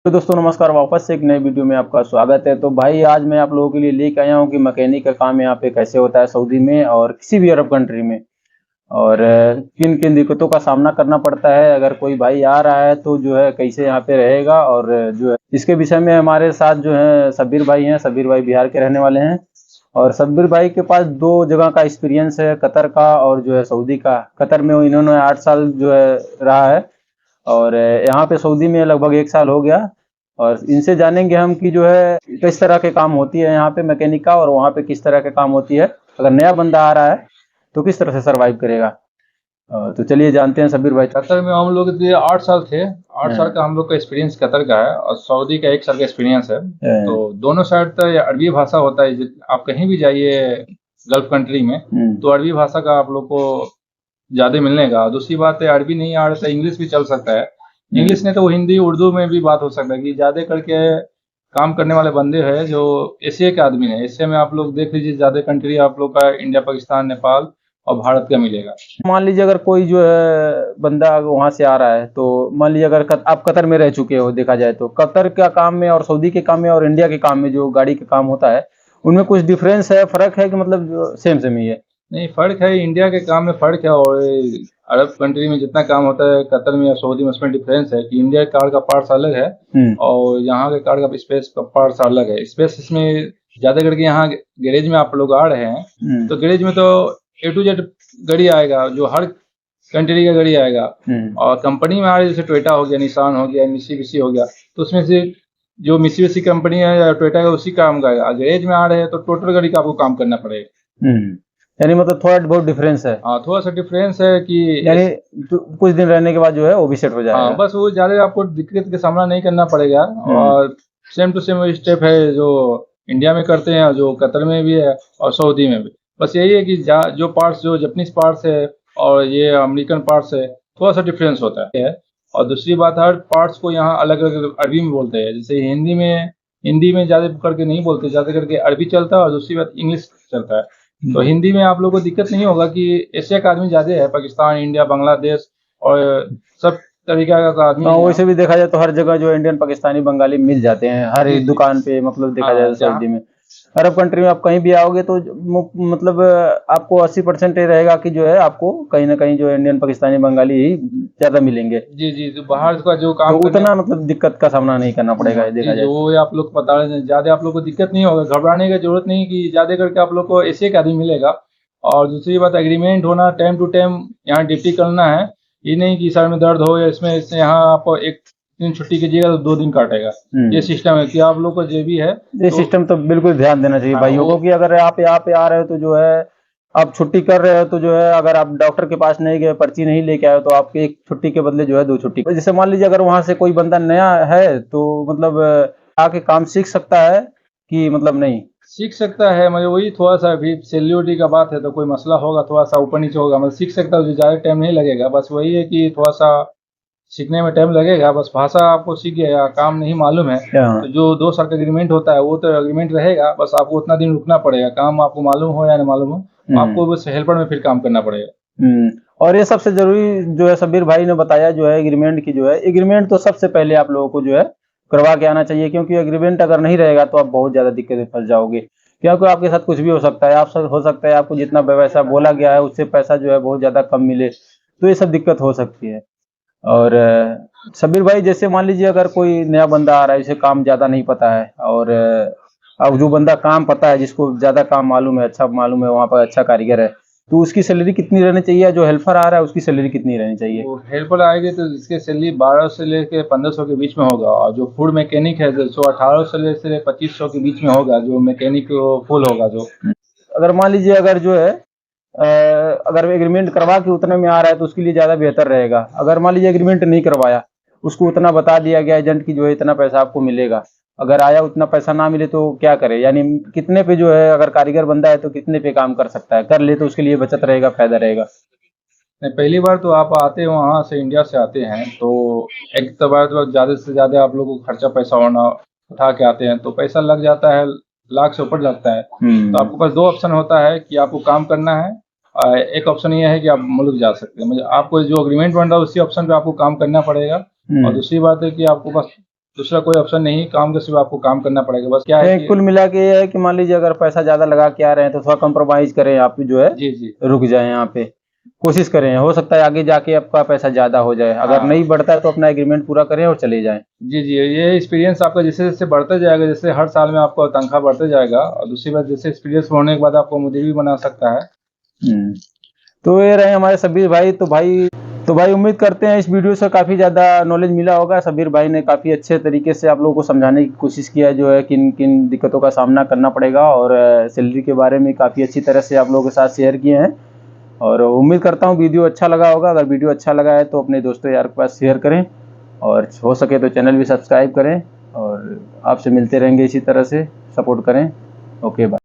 तो दोस्तों नमस्कार, वापस से एक नए वीडियो में आपका स्वागत है। तो भाई आज मैं आप लोगों के लिए लेके आया हूँ कि मैकेनिक का काम यहाँ पे कैसे होता है सऊदी में और किसी भी अरब कंट्री में, और किन किन दिक्कतों का सामना करना पड़ता है। अगर कोई भाई आ रहा है तो जो है कैसे यहाँ पे रहेगा, और जो है इसके विषय में हमारे साथ जो है सबीर भाई हैं। सबीर भाई बिहार के रहने वाले हैं और सबीर भाई के पास दो जगह का एक्सपीरियंस है, कतर का और जो है सऊदी का। कतर में इन्होंने 8 साल जो है रहा है और यहाँ पे सऊदी में लगभग 1 साल हो गया। और इनसे जानेंगे हम कि जो है किस तरह के काम होती है यहाँ पे मैकेनिक का, और वहाँ पे किस तरह के काम होती है। अगर नया बंदा आ रहा है तो किस तरह से सरवाइव करेगा। तो चलिए जानते हैं सबीर भाई। कतर में हम लोग 8 साल थे। 8 साल हाँ, का हम लोग का एक्सपीरियंस कतर का है और सऊदी का 1 साल का एक्सपीरियंस है। हाँ, तो दोनों साइड तो ये अरबी भाषा होता है। आप कहीं भी जाइए गल्फ कंट्री में तो अरबी भाषा का आप लोग को ज्यादा मिलने का। दूसरी बात है, अरबी नहीं आ रहा तो इंग्लिश भी चल सकता है। इंग्लिश नहीं तो वो हिंदी उर्दू में भी बात हो सकता है कि ज्यादा करके काम करने वाले बंदे हैं जो एशिया के आदमी हैं। एशिया में आप लोग देख लीजिए, ज्यादा कंट्री आप लोग का इंडिया, पाकिस्तान, नेपाल और भारत का मिलेगा। मान लीजिए अगर कोई जो है बंदा वहां से आ रहा है, तो मान लीजिए अगर आप कतर में रह चुके हो, देखा जाए तो कतर का काम में और सऊदी के काम में और इंडिया के काम में जो गाड़ी का काम होता है उनमें कुछ डिफरेंस है, फर्क है कि मतलब सेम सेम ही है। नहीं, फर्क है। इंडिया के काम में फर्क है और अरब कंट्री में जितना काम होता है कतर में या सऊदी में उसमें डिफरेंस है कि इंडिया के कार का पार्ट्स अलग है और यहाँ के कार का स्पेस का पार्ट्स अलग है। स्पेस इसमें ज्यादा करके यहाँ गैरेज में आप लोग आ रहे हैं तो गैरेज में तो A to Z गाड़ी आएगा, जो हर कंट्री का गाड़ी आएगा। और कंपनी में आ रही है, जैसे टोयोटा हो गया, निसान हो गया, मित्सुबिशी हो गया, तो उसमें से जो मित्सुबिशी कंपनी है या टोयोटा का उसी काम का आएगा। गैरेज में आ रहे हैं तो टोटल गाड़ी का आपको काम करना पड़ेगा। यानी मतलब थोड़ा बहुत डिफरेंस है। हाँ, थोड़ा सा डिफरेंस है कि यानी तो कुछ दिन रहने के बाद जो है वो भी सेट हो जाएगा। हाँ, बस वो ज्यादा आपको दिक्कत का सामना नहीं करना पड़ेगा। और सेम टू सेम स्टेप है जो इंडिया में करते हैं, जो कतर में भी है और सऊदी में भी। बस यही है कि जो पार्ट्स, जो जापानीज पार्ट्स है और ये अमेरिकन पार्ट्स है, थोड़ा सा डिफरेंस होता है। और दूसरी बात, हर पार्ट्स को यहाँ अलग अलग अरबी में बोलते हैं। जैसे हिंदी में ज्यादा करके नहीं बोलते, ज्यादा करके अरबी चलता है और दूसरी बात इंग्लिश चलता है। तो हिंदी में आप लोगों को दिक्कत नहीं होगा कि एशिया का आदमी ज्यादा है, पाकिस्तान, इंडिया, बांग्लादेश और सब तरीका का आदमी हाँ, है। वैसे भी देखा जाए तो हर जगह जो इंडियन, पाकिस्तानी, बंगाली मिल जाते हैं हर जी एक जी। दुकान पे। मतलब देखा जाए हाँ, तो सऊदी में, अरब कंट्री में आप कहीं भी आओगे तो मतलब आपको 80% ये रहेगा कि जो है आपको कहीं ना कहीं जो इंडियन, पाकिस्तानी, बंगाली ही ज्यादा मिलेंगे। जी जी। तो बाहर का जो तो काम करने, उतना मतलब दिक्कत का सामना नहीं करना पड़ेगा, ये देखा जी जाए जो तो। वो आप लोग को बता रहे हैं, ज्यादा आप लोग को दिक्कत नहीं होगा, घबराने की जरूरत नहीं कि ज्यादा करके आप लोग को एशिया का आदमी मिलेगा। और दूसरी बात, एग्रीमेंट होना, टाइम टू टाइम यहाँ ड्यूटी करना है। ये नहीं कि सर में दर्द हो या इसमें इससे यहाँ आप एक दिन छुट्टी कीजिएगा तो 2 दिन काटेगा। ये सिस्टम है कि आप लोग को जो भी है ये तो सिस्टम तो बिल्कुल ध्यान देना चाहिए हाँ भाइयों वो को कि अगर आप यहाँ पे आ रहे हो तो जो है आप छुट्टी कर रहे हो तो जो है अगर आप डॉक्टर के पास नहीं गए, पर्ची नहीं लेके आए, तो आपके एक छुट्टी के बदले जो है 2 छुट्टी। जैसे मान लीजिए अगर वहां से कोई बंदा नया है तो मतलब आके काम सीख सकता है कि मतलब नहीं। सीख सकता है। मतलब वही थोड़ा सा अभी सैलरी का बात है तो कोई मसला होगा, थोड़ा सा ऊपर नीचे होगा, मतलब सीख सकता है, उसे ज़्यादा टाइम नहीं लगेगा। बस वही है कि थोड़ा सा सीखने में टाइम लगेगा। बस भाषा आपको सीख गया, काम नहीं मालूम है तो जो 2 साल का एग्रीमेंट होता है वो तो एग्रीमेंट रहेगा। बस आपको उतना दिन रुकना पड़ेगा, काम आपको मालूम हो या नहीं मालूम हो, आपको बस हेल्पर में फिर काम करना पड़ेगा। और ये सबसे जरूरी जो है सबीर भाई ने बताया जो है एग्रीमेंट की, जो है एग्रीमेंट तो सबसे पहले आप लोगों को जो है करवा के आना चाहिए, क्योंकि एग्रीमेंट अगर नहीं रहेगा तो आप बहुत ज्यादा दिक्कत में फंस जाओगे। क्योंकि आपके साथ कुछ भी हो सकता है, हो सकता है आपको जितना पैसा बोला गया है उससे पैसा जो है बहुत ज्यादा कम मिले, तो ये सब दिक्कत हो सकती है। और सबीर भाई जैसे मान लीजिए अगर कोई नया बंदा आ रहा है, इसे काम ज्यादा नहीं पता है, और अब जो बंदा काम पता है, जिसको ज्यादा काम मालूम है, अच्छा मालूम है, वहाँ पर अच्छा कारीगर है, तो उसकी सैलरी कितनी रहनी चाहिए? जो हेल्पर आ रहा है उसकी सैलरी कितनी रहनी चाहिए? वो हेल्पर आएंगे तो इसके सैलरी 12 से लेके 1500 के बीच में होगा। और जो फूड मैकेनिक है जो 1800 से लेके 2500 के बीच में होगा, जो मैकेनिक फुल होगा जो। अगर मान लीजिए अगर जो है अगर एग्रीमेंट करवा के उतने में आ रहा है तो उसके लिए ज्यादा बेहतर रहेगा। अगर मान लीजिए एग्रीमेंट नहीं करवाया, उसको उतना बता दिया गया एजेंट की जो है इतना पैसा आपको मिलेगा, अगर आया उतना पैसा ना मिले तो क्या करे? यानी कितने पे जो है, अगर कारीगर बंदा है तो कितने पे काम कर सकता है, कर ले तो उसके लिए बचत रहेगा, फायदा रहेगा। नहीं, पहली बार तो आप आते हैं वहाँ से, इंडिया से आते हैं तो एक तो बार तो ज़्यादा से ज़्यादा आप लोगों को खर्चा पैसा होना, उठा के आते हैं तो पैसा लग जाता है, लाख से ऊपर लगता है। तो आपके पास 2 ऑप्शन होता है कि आपको काम करना है, और एक ऑप्शन ये है कि आप मुल्क जा सकते हैं। मतलब आपको जो अग्रीमेंट बन रहा है उसी ऑप्शन पे आपको काम करना पड़ेगा। और दूसरी बात है कि आपको बस दूसरा कोई ऑप्शन नहीं, काम के सिवा आपको काम करना पड़ेगा। बस क्या है नहीं, कुल मिला के ये है कि मान लीजिए अगर पैसा ज्यादा लगा के आ रहे हैं तो थोड़ा कंप्रोमाइज करें, आप जो है जी जी रुक जाए यहाँ पे, कोशिश करें, हो सकता है आगे जाके आपका पैसा ज्यादा हो जाए। अगर हाँ। नहीं बढ़ता है तो अपना एग्रीमेंट पूरा करें और चले जाएं। जी जी, ये एक्सपीरियंस आपका जैसे जैसे बढ़ते जाएगा, जैसे हर साल में आपका तनख्वाह बढ़ते जाएगा, और दूसरी बात जैसे एक्सपीरियंस होने के बाद आपको मुदीर भी बना सकता है। तो ये रहे हमारे सबीर भाई। तो भाई उम्मीद करते हैं इस वीडियो से काफ़ी ज़्यादा नॉलेज मिला होगा। सबीर भाई ने काफ़ी अच्छे तरीके से आप लोगों को समझाने की कोशिश किया है, जो है किन किन दिक्कतों का सामना करना पड़ेगा, और सैलरी के बारे में काफ़ी अच्छी तरह से आप लोगों के साथ शेयर किए हैं। और उम्मीद करता हूँ वीडियो अच्छा लगा होगा। अगर वीडियो अच्छा लगा है तो अपने दोस्तों यार के पास शेयर करें, और हो सके तो चैनल भी सब्सक्राइब करें, और आपसे मिलते रहेंगे इसी तरह से, सपोर्ट करें। Okay bye.